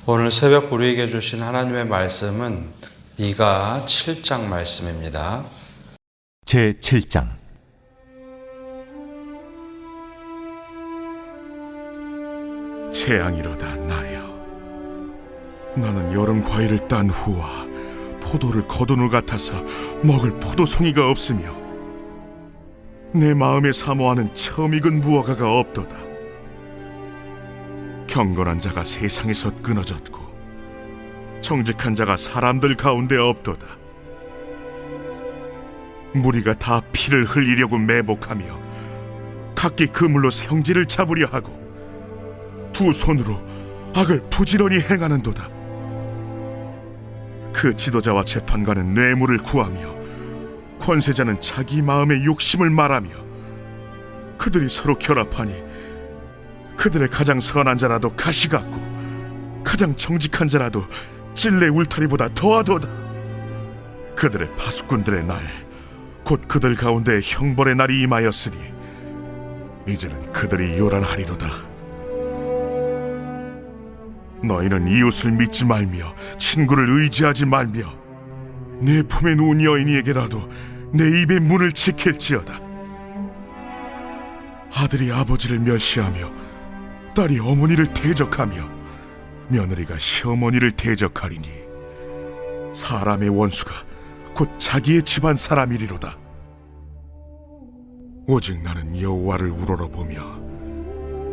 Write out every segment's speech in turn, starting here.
오늘 새벽 우리에게 주신 하나님의 말씀은 미가 7장 말씀입니다. 제 7장. 재앙이로다 나여, 나는 여름 과일을 딴 후와 포도를 거둔 후 같아서 먹을 포도송이가 없으며 내 마음에 사모하는 처음 익은 무화과가 없도다. 경건한 자가 세상에서 끊어졌고 정직한 자가 사람들 가운데 없도다. 무리가 다 피를 흘리려고 매복하며 각기 그물로 생지를 잡으려 하고 두 손으로 악을 부지런히 행하는도다. 그 지도자와 재판관은 뇌물을 구하며 권세자는 자기 마음의 욕심을 말하며 그들이 서로 결합하니 그들의 가장 선한 자라도 가시 같고 가장 정직한 자라도 찔레 울타리보다 더하도다. 그들의 파수꾼들의 날, 곧 그들 가운데 형벌의 날이 임하였으니 이제는 그들이 요란하리로다. 너희는 이웃을 믿지 말며 친구를 의지하지 말며 내 품에 누운 여인에게라도 내 입의 문을 지킬지어다. 아들이 아버지를 멸시하며 딸이 어머니를 대적하며 며느리가 시어머니를 대적하리니 사람의 원수가 곧 자기의 집안 사람이리로다. 오직 나는 여호와를 우러러보며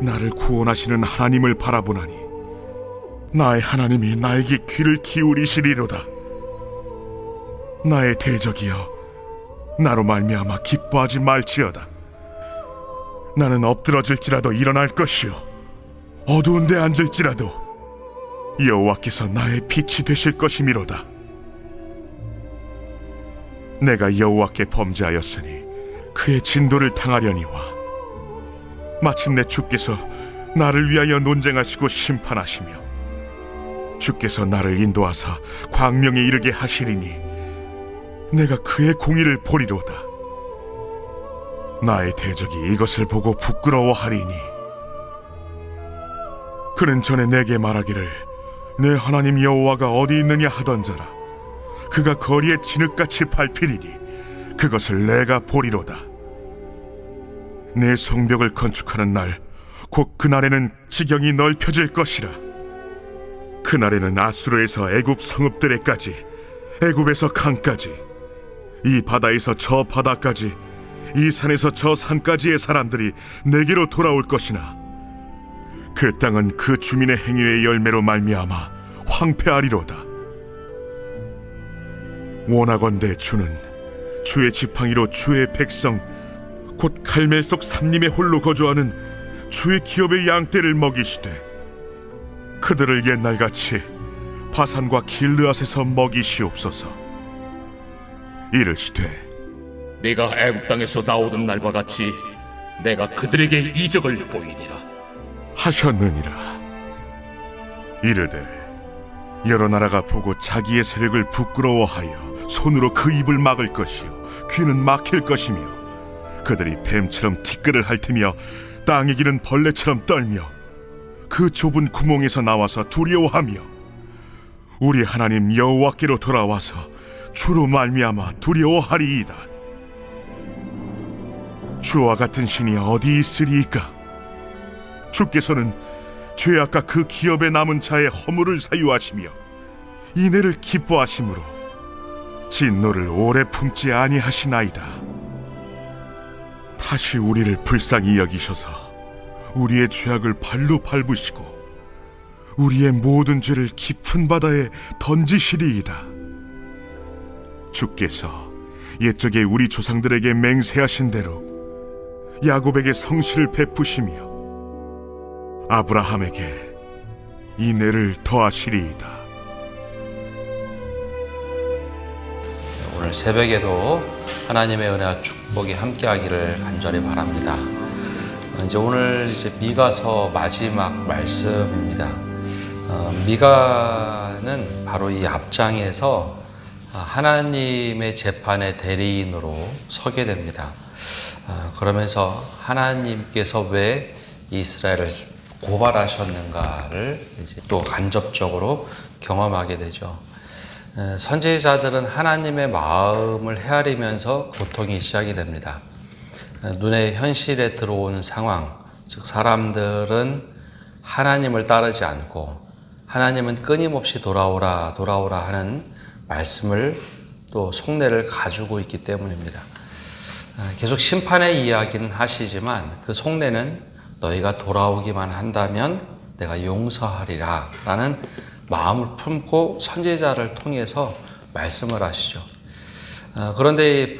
나를 구원하시는 하나님을 바라보나니 나의 하나님이 나에게 귀를 기울이시리로다. 나의 대적이여, 나로 말미암아 기뻐하지 말지어다. 나는 엎드러질지라도 일어날 것이요 어두운 데 앉을지라도 여호와께서 나의 빛이 되실 것이미로다. 내가 여호와께 범죄하였으니 그의 진도를 당하려니와 마침내 주께서 나를 위하여 논쟁하시고 심판하시며 주께서 나를 인도하사 광명에 이르게 하시리니 내가 그의 공의를 보리로다. 나의 대적이 이것을 보고 부끄러워하리니 그는 전에 내게 말하기를 내 하나님 여호와가 어디 있느냐 하던자라. 그가 거리에 진흙같이 밟히리니 그것을 내가 보리로다. 내 성벽을 건축하는 날, 곧 그날에는 지경이 넓혀질 것이라. 그날에는 아수르에서 애굽 성읍들에까지, 애굽에서 강까지, 이 바다에서 저 바다까지, 이 산에서 저 산까지의 사람들이 내게로 돌아올 것이나 그 땅은 그 주민의 행위의 열매로 말미암아 황폐하리로다. 원하건대 주는 주의 지팡이로 주의 백성 곧 갈멜 속 삼림에 홀로 거주하는 주의 기업의 양떼를 먹이시되 그들을 옛날같이 바산과 길르앗에서 먹이시옵소서. 이르시되 네가 애굽 땅에서 나오던 날과 같이 내가 그들에게 이적을 보이리라 하셨느니라. 이르되 여러 나라가 보고 자기의 세력을 부끄러워하여 손으로 그 입을 막을 것이요 귀는 막힐 것이며 그들이 뱀처럼 티끌을 핥으며 땅에 기는 벌레처럼 떨며 그 좁은 구멍에서 나와서 두려워하며 우리 하나님 여호와께로 돌아와서 주로 말미암아 두려워하리이다. 주와 같은 신이 어디 있으리이까? 주께서는 죄악과 그 기업에 남은 자의 허물을 사유하시며 인애를 기뻐하심으로 진노를 오래 품지 아니하시나이다. 다시 우리를 불쌍히 여기셔서 우리의 죄악을 발로 밟으시고 우리의 모든 죄를 깊은 바다에 던지시리이다. 주께서 옛적에 우리 조상들에게 맹세하신 대로 야곱에게 성실을 베푸시며 아브라함에게 인애를 더하시리이다. 오늘 새벽에도 하나님의 은혜와 축복이 함께하기를 간절히 바랍니다. 이제 오늘 미가서 마지막 말씀입니다. 미가는 바로 이 앞장에서 하나님의 재판의 대리인으로 서게 됩니다. 그러면서 하나님께서 왜 이스라엘을 고발하셨는가를 이제 또 간접적으로 경험하게 되죠. 선지자들은 하나님의 마음을 헤아리면서 고통이 시작이 됩니다. 눈의 현실에 들어오는 상황, 즉 사람들은 하나님을 따르지 않고 하나님은 끊임없이 돌아오라 돌아오라 하는 말씀을 또 속내를 가지고 있기 때문입니다. 계속 심판의 이야기는 하시지만 그 속내는 너희가 돌아오기만 한다면 내가 용서하리라 라는 마음을 품고 선지자를 통해서 말씀을 하시죠. 그런데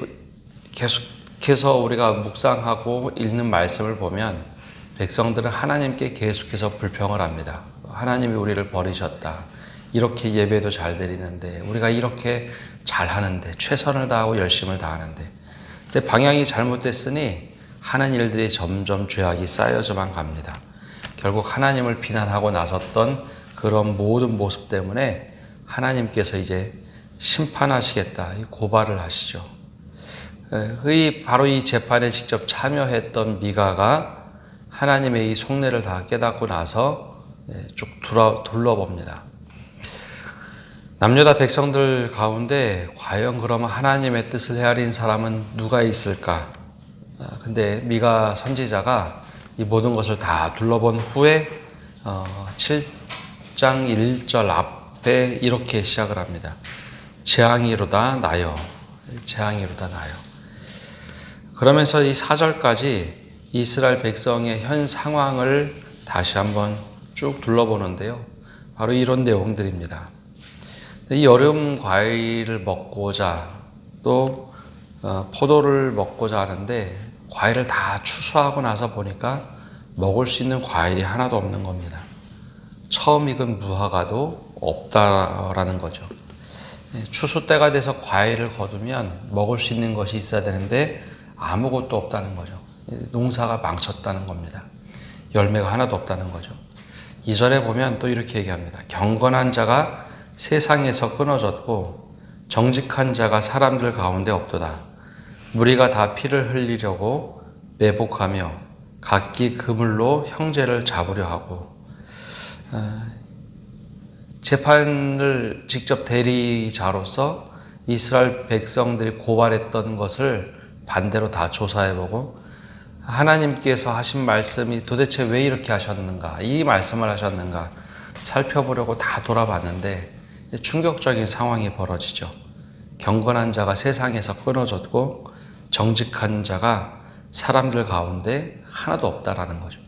계속해서 우리가 묵상하고 읽는 말씀을 보면 백성들은 하나님께 계속해서 불평을 합니다. 하나님이 우리를 버리셨다. 이렇게 예배도 잘 드리는데 우리가 이렇게 잘하는데 최선을 다하고 열심을 다하는데 근데 방향이 잘못됐으니 하는 일들이 점점 죄악이 쌓여져만 갑니다. 결국 하나님을 비난하고 나섰던 그런 모든 모습 때문에 하나님께서 이제 심판하시겠다 고발을 하시죠. 바로 이 재판에 직접 참여했던 미가가 하나님의 이 속내를 다 깨닫고 나서 쭉 둘러봅니다. 남유다 백성들 가운데 과연 그러면 하나님의 뜻을 헤아린 사람은 누가 있을까? 근데 미가 선지자가 이 모든 것을 다 둘러본 후에 7장 1절 앞에 이렇게 시작을 합니다. 재앙이로다 나여, 재앙이로다 나여. 그러면서 이 4절까지 이스라엘 백성의 현 상황을 다시 한번 쭉 둘러보는데요. 바로 이런 내용들입니다. 이 여름 과일을 먹고자 또 포도를 먹고자 하는데 과일을 다 추수하고 나서 보니까 먹을 수 있는 과일이 하나도 없는 겁니다. 처음 익은 무화과도 없다라는 거죠. 추수 때가 돼서 과일을 거두면 먹을 수 있는 것이 있어야 되는데 아무것도 없다는 거죠. 농사가 망쳤다는 겁니다. 열매가 하나도 없다는 거죠. 2절에 보면 또 이렇게 얘기합니다. 경건한 자가 세상에서 끊어졌고 정직한 자가 사람들 가운데 없도다. 무리가 다 피를 흘리려고 매복하며 각기 그물로 형제를 잡으려 하고 재판을 직접 대리자로서 이스라엘 백성들이 고발했던 것을 반대로 다 조사해보고 하나님께서 하신 말씀이 도대체 왜 이렇게 하셨는가, 이 말씀을 하셨는가 살펴보려고 다 돌아봤는데 충격적인 상황이 벌어지죠. 경건한 자가 세상에서 끊어졌고 정직한 자가 사람들 가운데 하나도 없다라는 거죠.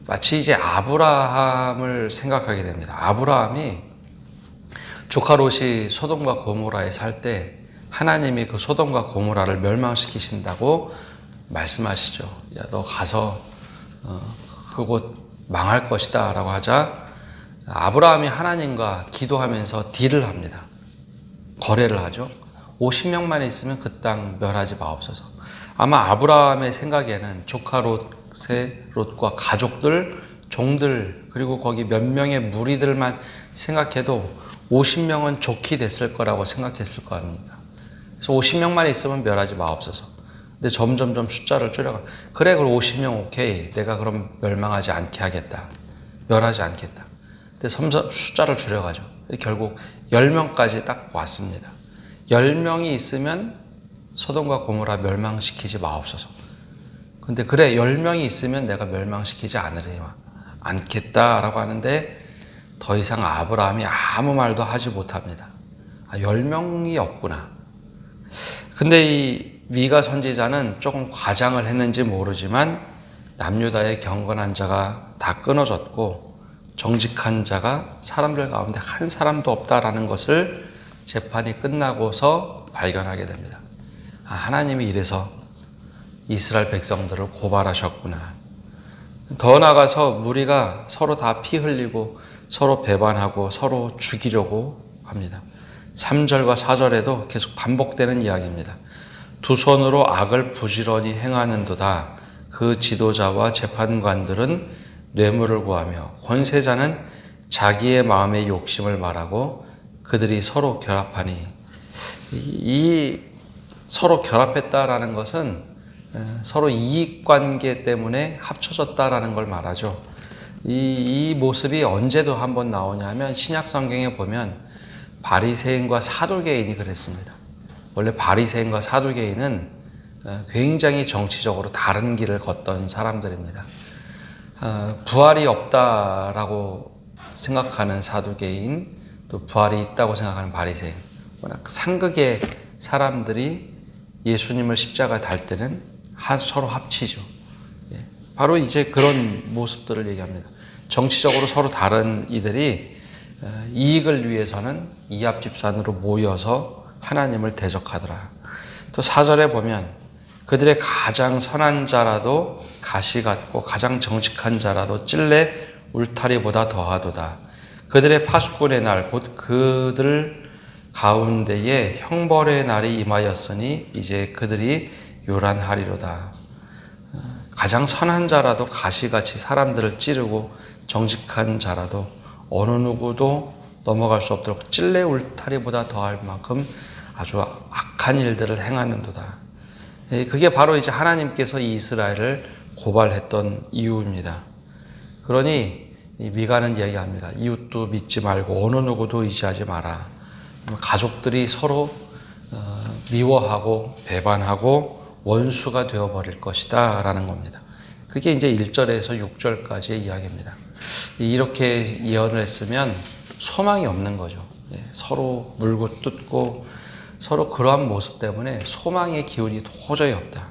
마치 이제 아브라함을 생각하게 됩니다. 아브라함이 조카 롯이 소돔과 고모라에 살 때 하나님이 그 소돔과 고모라를 멸망시키신다고 말씀하시죠. 야, 너 가서 그곳 망할 것이다 라고 하자 아브라함이 하나님과 기도하면서 딜을 합니다. 거래를 하죠. 50명만 있으면 그 땅 멸하지 마옵소서. 아마 아브라함의 생각에는 조카 롯과 가족들, 종들, 그리고 거기 몇 명의 무리들만 생각해도 50명은 좋게 됐을 거라고 생각했을 겁니다. 그래서 50명만 있으면 멸하지 마옵소서. 근데 점점점 숫자를 줄여가. 그래, 그럼 50명 오케이. 내가 그럼 멸망하지 않게 하겠다. 멸하지 않겠다. 근데 숫자를 줄여가죠. 결국 10명까지 딱 왔습니다. 10명이 있으면 소돔과 고모라 멸망시키지 마옵소서. 근데 그래 10명이 있으면 내가 멸망시키지 않겠다라고 하는데 더 이상 아브라함이 아무 말도 하지 못합니다. 10명이 없구나. 근데 이 미가 선지자는 조금 과장을 했는지 모르지만 남유다의 경건한 자가 다 끊어졌고 정직한 자가 사람들 가운데 한 사람도 없다라는 것을 재판이 끝나고서 발견하게 됩니다. 하나님이 이래서 이스라엘 백성들을 고발하셨구나. 더 나아가서 무리가 서로 다 피 흘리고 서로 배반하고 서로 죽이려고 합니다. 3절과 4절에도 계속 반복되는 이야기입니다. 두 손으로 악을 부지런히 행하는도다. 그 지도자와 재판관들은 뇌물을 구하며 권세자는 자기의 마음의 욕심을 말하고 그들이 서로 결합하니 이 서로 결합했다라는 것은 서로 이익관계 때문에 합쳐졌다라는 걸 말하죠. 이 모습이 언제도 한번 나오냐면 신약 성경에 보면 바리새인과 사두개인이 그랬습니다. 원래 바리새인과 사두개인은 굉장히 정치적으로 다른 길을 걷던 사람들입니다. 부활이 없다라고 생각하는 사두개인, 또 부활이 있다고 생각하는 바리새인, 워낙 상극의 사람들이 예수님을 십자가에 달 때는 서로 합치죠. 바로 이제 그런 모습들을 얘기합니다. 정치적으로 서로 다른 이들이 이익을 위해서는 이합집산으로 모여서 하나님을 대적하더라. 또 4절에 보면 그들의 가장 선한 자라도 가시 같고 가장 정직한 자라도 찔레 울타리보다 더하도다. 그들의 파수꾼의 날 곧 그들 가운데에 형벌의 날이 임하였으니 이제 그들이 요란하리로다. 가장 선한 자라도 가시같이 사람들을 찌르고 정직한 자라도 어느 누구도 넘어갈 수 없도록 찔레 울타리보다 더할 만큼 아주 악한 일들을 행하는도다. 그게 바로 이제 하나님께서 이스라엘을 고발했던 이유입니다. 그러니 미가는 이야기합니다. 이웃도 믿지 말고 어느 누구도 의지하지 마라. 가족들이 서로 미워하고 배반하고 원수가 되어버릴 것이다 라는 겁니다. 그게 이제 1절에서 6절까지의 이야기입니다. 이렇게 예언을 했으면 소망이 없는 거죠. 서로 물고 뜯고 서로 그러한 모습 때문에 소망의 기운이 도저히 없다.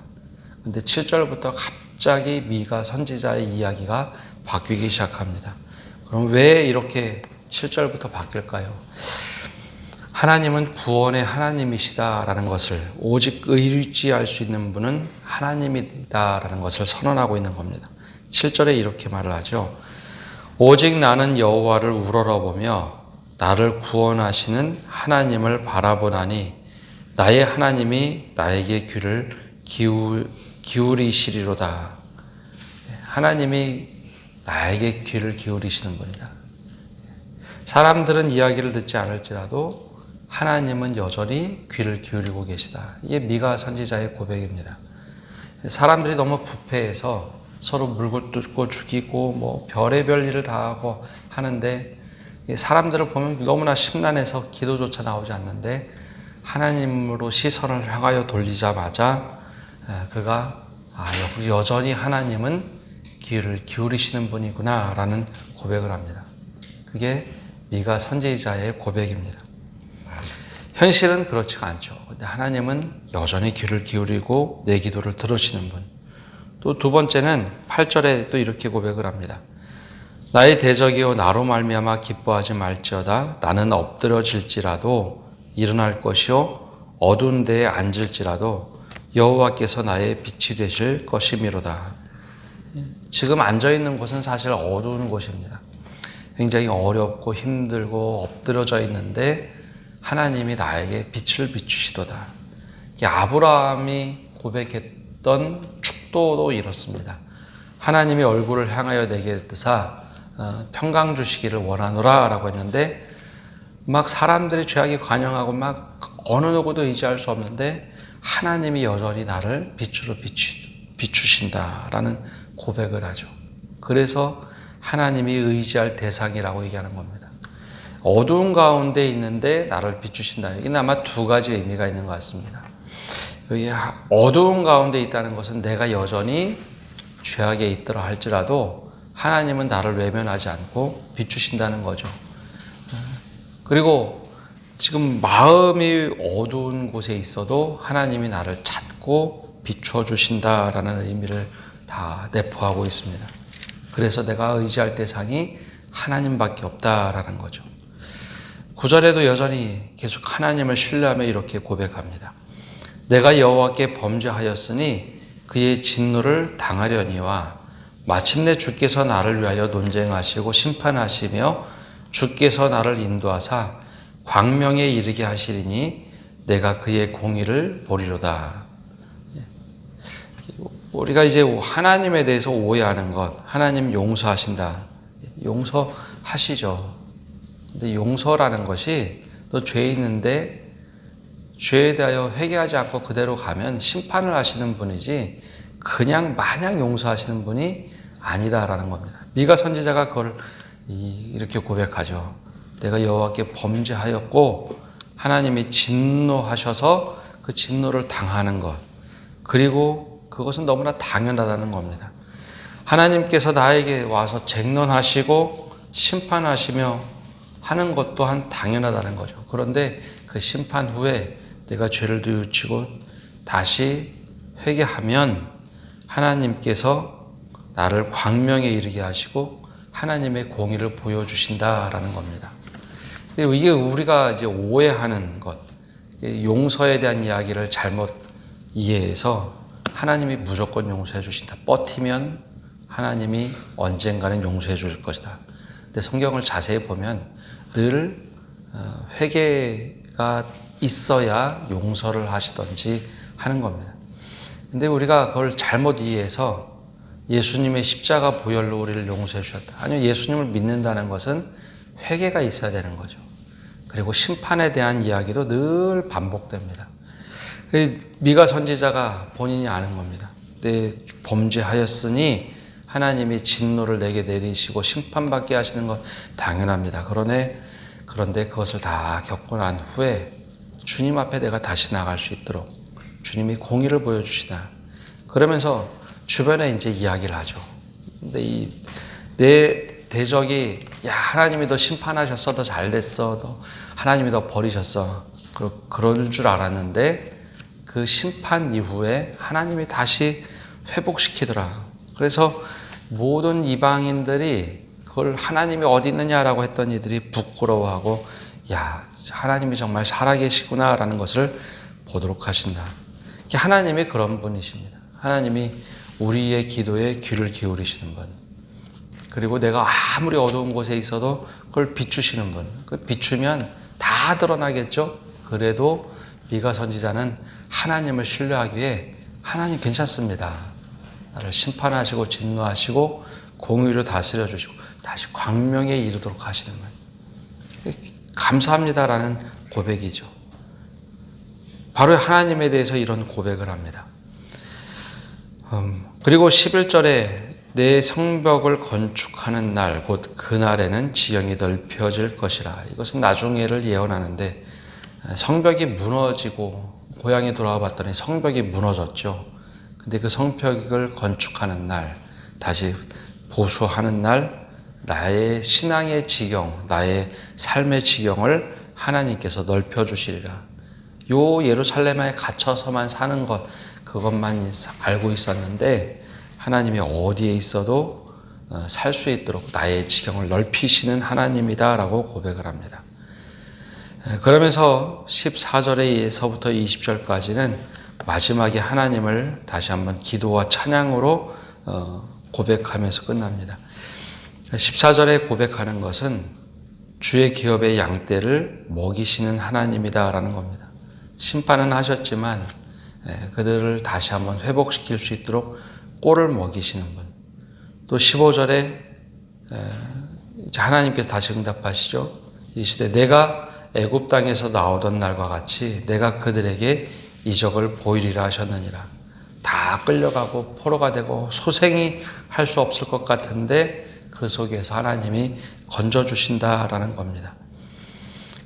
근데 7절부터 갑자기 미가 선지자의 이야기가 바뀌기 시작합니다. 그럼 왜 이렇게 7절부터 바뀔까요? 하나님은 구원의 하나님이시다라는 것을, 오직 의지할 수 있는 분은 하나님이다라는 것을 선언하고 있는 겁니다. 7절에 이렇게 말을 하죠. 오직 나는 여호와를 우러러보며 나를 구원하시는 하나님을 바라보나니 나의 하나님이 나에게 귀를 기울이시리로다. 하나님이 나에게 귀를 기울이시는 분이다. 사람들은 이야기를 듣지 않을지라도 하나님은 여전히 귀를 기울이고 계시다. 이게 미가 선지자의 고백입니다. 사람들이 너무 부패해서 서로 물고 뜯고 죽이고 뭐 별의별 일을 다 하고 하는데 사람들을 보면 너무나 심란해서 기도조차 나오지 않는데 하나님으로 시선을 향하여 돌리자마자 그가 여전히 하나님은 귀를 기울이시는 분이구나 라는 고백을 합니다. 그게 미가 선지자의 고백입니다. 현실은 그렇지가 않죠. 근데 하나님은 여전히 귀를 기울이고 내 기도를 들으시는 분. 또 두 번째는 8절에 또 이렇게 고백을 합니다. 나의 대적이요 나로 말미암아 기뻐하지 말지어다. 나는 엎드러질지라도 일어날 것이요 어두운 데에 앉을지라도 여호와께서 나의 빛이 되실 것이미로다. 지금 앉아있는 곳은 사실 어두운 곳입니다. 굉장히 어렵고 힘들고 엎드려져 있는데 하나님이 나에게 빛을 비추시도다. 아브라함이 고백했던 축도도 이렇습니다. 하나님이 얼굴을 향하여 내게 뜨사 평강 주시기를 원하노라 라고 했는데 막 사람들이 죄악이 관영하고 막 어느 누구도 의지할 수 없는데 하나님이 여전히 나를 빛으로 비추신다라는 고백을 하죠. 그래서 하나님이 의지할 대상이라고 얘기하는 겁니다. 어두운 가운데 있는데 나를 비추신다. 이게 아마 두 가지 의미가 있는 것 같습니다. 여기 어두운 가운데 있다는 것은 내가 여전히 죄악에 있더라 할지라도 하나님은 나를 외면하지 않고 비추신다는 거죠. 그리고 지금 마음이 어두운 곳에 있어도 하나님이 나를 찾고 비추어 주신다라는 의미를 다 내포하고 있습니다. 그래서 내가 의지할 대상이 하나님밖에 없다라는 거죠. 9절에도 여전히 계속 하나님을 신뢰하며 이렇게 고백합니다. 내가 여호와께 범죄하였으니 그의 진노를 당하려니와 마침내 주께서 나를 위하여 논쟁하시고 심판하시며 주께서 나를 인도하사 광명에 이르게 하시리니 내가 그의 공의를 보리로다. 우리가 이제 하나님에 대해서 오해하는 것, 하나님 용서하신다. 용서하시죠. 근데 용서라는 것이 너 죄 있는데 죄에 대하여 회개하지 않고 그대로 가면 심판을 하시는 분이지 그냥 마냥 용서하시는 분이 아니다라는 겁니다. 미가 선지자가 그걸 이렇게 고백하죠. 내가 여호와께 범죄하였고 하나님이 진노하셔서 그 진노를 당하는 것, 그리고 그것은 너무나 당연하다는 겁니다. 하나님께서 나에게 와서 쟁론하시고 심판하시며 하는 것 또한 당연하다는 거죠. 그런데 그 심판 후에 내가 죄를 뉘우치고 다시 회개하면 하나님께서 나를 광명에 이르게 하시고 하나님의 공의를 보여주신다라는 겁니다. 근데 이게 우리가 이제 오해하는 것, 용서에 대한 이야기를 잘못 이해해서 하나님이 무조건 용서해 주신다. 버티면 하나님이 언젠가는 용서해 주실 것이다. 근데 성경을 자세히 보면 늘 회개가 있어야 용서를 하시던지 하는 겁니다. 근데 우리가 그걸 잘못 이해해서 예수님의 십자가 보혈로 우리를 용서해 주셨다. 아니요, 예수님을 믿는다는 것은 회개가 있어야 되는 거죠. 그리고 심판에 대한 이야기도 늘 반복됩니다. 미가 선지자가 본인이 아는 겁니다. 내 범죄하였으니 하나님이 진노를 내게 내리시고 심판받게 하시는 것 당연합니다. 그런데 그것을 다 겪고 난 후에 주님 앞에 내가 다시 나갈 수 있도록 주님이 공의를 보여주시다. 그러면서 주변에 이제 이야기를 하죠. 근데 내 대적이 야, 하나님이 너 심판하셨어, 더 잘됐어, 너 하나님이 너 버리셨어. 그럴 줄 알았는데 그 심판 이후에 하나님이 다시 회복시키더라. 그래서 모든 이방인들이 그걸 하나님이 어디 있느냐라고 했던 이들이 부끄러워하고 야, 하나님이 정말 살아계시구나라는 것을 보도록 하신다. 하나님이 그런 분이십니다. 하나님이 우리의 기도에 귀를 기울이시는 분. 그리고 내가 아무리 어두운 곳에 있어도 그걸 비추시는 분. 그 비추면 다 드러나겠죠? 그래도 미가 선지자는 하나님을 신뢰하기에 하나님 괜찮습니다. 나를 심판하시고 진노하시고 공의로 다스려 주시고 다시 광명에 이르도록 하시는 분. 감사합니다라는 고백이죠. 바로 하나님에 대해서 이런 고백을 합니다. 그리고 11절에 내 성벽을 건축하는 날 곧 그날에는 지형이 넓혀질 것이라. 이것은 나중에를 예언하는데 성벽이 무너지고 고향에 돌아와 봤더니 성벽이 무너졌죠. 근데 그 성벽을 건축하는 날, 다시 보수하는 날, 나의 신앙의 지경, 나의 삶의 지경을 하나님께서 넓혀주시리라. 요 예루살렘에 갇혀서만 사는 것, 그것만 알고 있었는데 하나님이 어디에 있어도 살 수 있도록 나의 지경을 넓히시는 하나님이다라고 고백을 합니다. 그러면서 14절에서부터 20절까지는 마지막에 하나님을 다시 한번 기도와 찬양으로 고백하면서 끝납니다. 14절에 고백하는 것은 주의 기업의 양떼를 먹이시는 하나님이다라는 겁니다. 심판은 하셨지만 그들을 다시 한번 회복시킬 수 있도록 꼴을 먹이시는 분. 또 15절에 하나님께서 다시 응답하시죠. 이 시대 내가 애굽 땅에서 나오던 날과 같이 내가 그들에게 이적을 보이리라 하셨느니라. 다 끌려가고 포로가 되고 소생이 할 수 없을 것 같은데 그 속에서 하나님이 건져주신다라는 겁니다.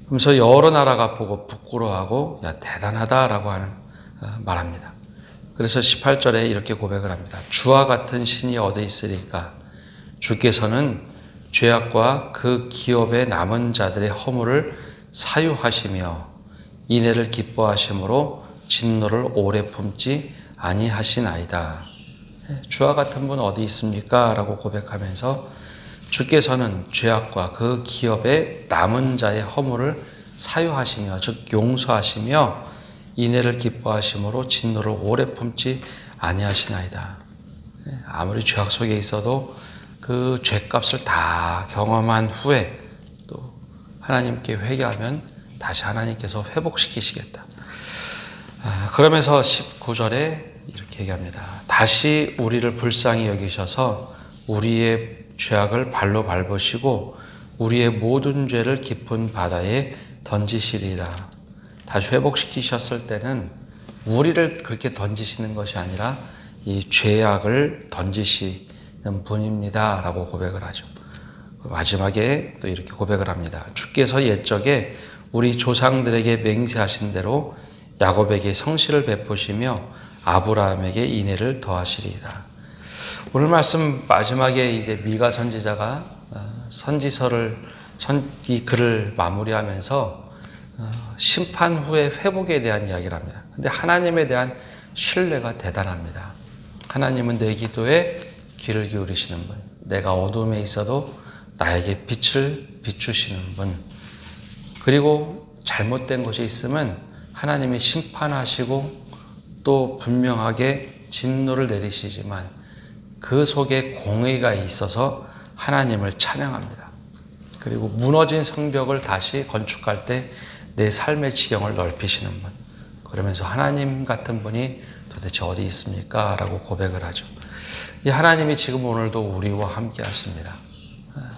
그러면서 여러 나라가 보고 부끄러워하고 야 대단하다라고 말합니다. 그래서 18절에 이렇게 고백을 합니다. 주와 같은 신이 어디 있으리까? 주께서는 죄악과 그 기업에 남은 자들의 허물을 사유하시며 인애를 기뻐하심으로 진노를 오래 품지 아니하시나이다. 주와 같은 분 어디 있습니까? 라고 고백하면서 주께서는 죄악과 그 기업에 남은 자의 허물을 사유하시며 즉 용서하시며 인애를 기뻐하심으로 진노를 오래 품지 아니하시나이다. 아무리 죄악 속에 있어도 그 죄값을 다 경험한 후에 또 하나님께 회개하면 다시 하나님께서 회복시키시겠다. 그러면서 19절에 이렇게 얘기합니다. 다시 우리를 불쌍히 여기셔서 우리의 죄악을 발로 밟으시고 우리의 모든 죄를 깊은 바다에 던지시리라. 다시 회복시키셨을 때는 우리를 그렇게 던지시는 것이 아니라 이 죄악을 던지시는 분입니다 라고 고백을 하죠. 마지막에 또 이렇게 고백을 합니다. 주께서 옛적에 우리 조상들에게 맹세하신 대로 야곱에게 성실을 베푸시며 아브라함에게 인애를 더하시리이다. 오늘 말씀 마지막에 이제 미가 선지자가 이 글을 마무리하면서 심판 후의 회복에 대한 이야기를 합니다. 근데 하나님에 대한 신뢰가 대단합니다. 하나님은 내 기도에 귀를 기울이시는 분, 내가 어둠에 있어도 나에게 빛을 비추시는 분, 그리고 잘못된 것이 있으면 하나님이 심판하시고 또 분명하게 진노를 내리시지만 그 속에 공의가 있어서 하나님을 찬양합니다. 그리고 무너진 성벽을 다시 건축할 때 내 삶의 지경을 넓히시는 분, 그러면서 하나님 같은 분이 도대체 어디 있습니까? 라고 고백을 하죠. 이 하나님이 지금 오늘도 우리와 함께 하십니다.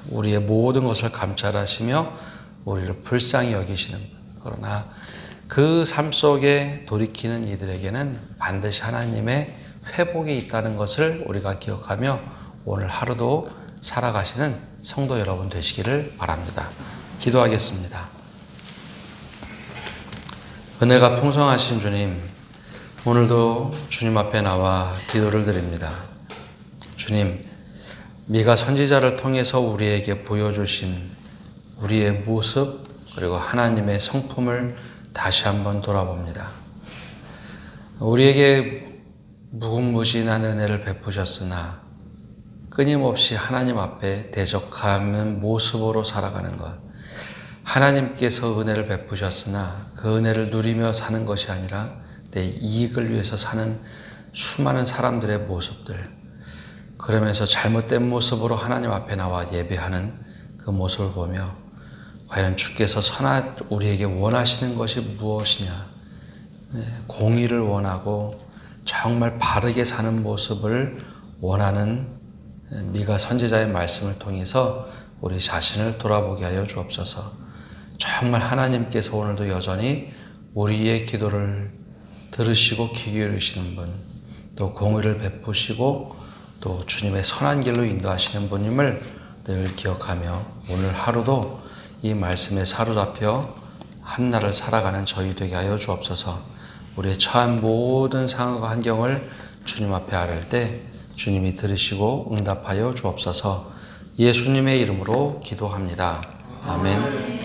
우리의 모든 것을 감찰하시며 우리를 불쌍히 여기시는 분. 그러나 그 삶 속에 돌이키는 이들에게는 반드시 하나님의 회복이 있다는 것을 우리가 기억하며 오늘 하루도 살아가시는 성도 여러분 되시기를 바랍니다. 기도하겠습니다. 은혜가 풍성하신 주님, 오늘도 주님 앞에 나와 기도를 드립니다. 주님, 미가 선지자를 통해서 우리에게 보여주신 우리의 모습 그리고 하나님의 성품을 다시 한번 돌아봅니다. 우리에게 무궁무진한 은혜를 베푸셨으나 끊임없이 하나님 앞에 대적하는 모습으로 살아가는 것, 하나님께서 은혜를 베푸셨으나 그 은혜를 누리며 사는 것이 아니라 내 이익을 위해서 사는 수많은 사람들의 모습들, 그러면서 잘못된 모습으로 하나님 앞에 나와 예배하는 그 모습을 보며 과연 주께서 우리에게 원하시는 것이 무엇이냐, 공의를 원하고 정말 바르게 사는 모습을 원하는 미가 선지자의 말씀을 통해서 우리 자신을 돌아보게 하여 주옵소서. 정말 하나님께서 오늘도 여전히 우리의 기도를 들으시고 귀 기울이시는 분, 또 공의를 베푸시고 또 주님의 선한 길로 인도하시는 분임을 늘 기억하며 오늘 하루도 이 말씀에 사로잡혀 한날을 살아가는 저희 되게 하여 주옵소서. 우리의 처한 모든 상황과 환경을 주님 앞에 아뢰을 때 주님이 들으시고 응답하여 주옵소서. 예수님의 이름으로 기도합니다. 아멘.